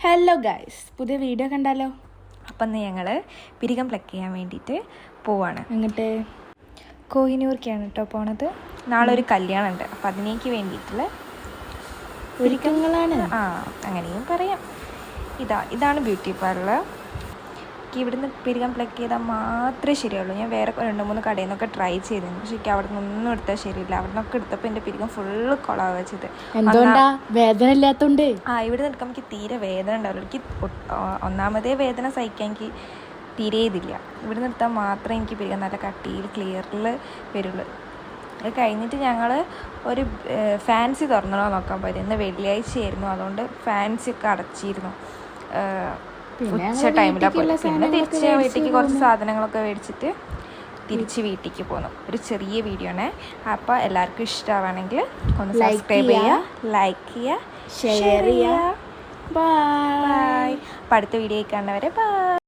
Hello guys, പുതിയ video കണ്ടാലോ? അപ്പം ഞങ്ങൾ പിരികം പ്ലക്ക് ചെയ്യാൻ വേണ്ടിയിട്ട് പോവാണ്. എന്നിട്ട് കോഹിനൂർക്കാണ് കേട്ടോ പോണത്. നാളെ ഒരു കല്യാണം ഉണ്ട്, അപ്പം അതിനേക്ക് വേണ്ടിയിട്ടുള്ള ഒരുക്കങ്ങളാണ്. അങ്ങനെയും പറയാം. ഇതാണ് ബ്യൂട്ടി പാർലർ. ഇവിടുന്ന് പിരികം പ്ലക്ക് ചെയ്താൽ മാത്രമേ ശരിയുള്ളൂ. ഞാൻ വേറെ 2-3 കടയിൽ നിന്നൊക്കെ ട്രൈ ചെയ്തിരുന്നു, പക്ഷേ എനിക്ക് അവിടെ നിന്നൊന്നും എടുത്താൽ ശരിയില്ല. അവിടെ നിന്നൊക്കെ എടുത്തപ്പോൾ എൻ്റെ പിരികം ഫുള്ള് കൊളാവുക വെച്ചത്. എന്തുകൊണ്ടാ? വേദന ഇല്ലാത്തോണ്ട്. ഇവിടെ നിൽക്കാൻ എനിക്ക് തീരെ വേദന ഉണ്ടാവില്ല. എനിക്ക് ഒന്നാമതേ വേദന സഹിക്കാൻ എനിക്ക് തീരെ ഇതില്ല. ഇവിടെ നിർത്താൻ മാത്രമേ എനിക്ക് പിരികം നല്ല കട്ടിയിൽ ക്ലിയറിൽ വരുള്ളൂ. അത് കഴിഞ്ഞിട്ട് ഞങ്ങൾ ഒരു ഫാൻസി തുറന്നോ നോക്കാൻ പോയത്. ഇന്ന് വെള്ളിയാഴ്ചയായിരുന്നു, അതുകൊണ്ട് ഫാൻസി ഒക്കെ അടച്ചിരുന്നു. ഉച്ച ടൈമിലാണ് പോയി. പിന്നെ തിരിച്ച് വീട്ടിലേക്ക് കുറച്ച് സാധനങ്ങളൊക്കെ മേടിച്ചിട്ട് തിരിച്ച് വീട്ടിലേക്ക് പോന്നു. ഒരു ചെറിയ വീഡിയോ ആണ്. അപ്പോൾ എല്ലാവർക്കും ഇഷ്ടമാണെങ്കിൽ ഒന്ന് സബ്സ്ക്രൈബ് ചെയ്യുക, ലൈക്ക് ചെയ്യുക, ഷെയർ ചെയ്യുക. ബൈ. അപ്പോൾ അടുത്ത വീഡിയോ കാണുന്നവരെ ബൈ.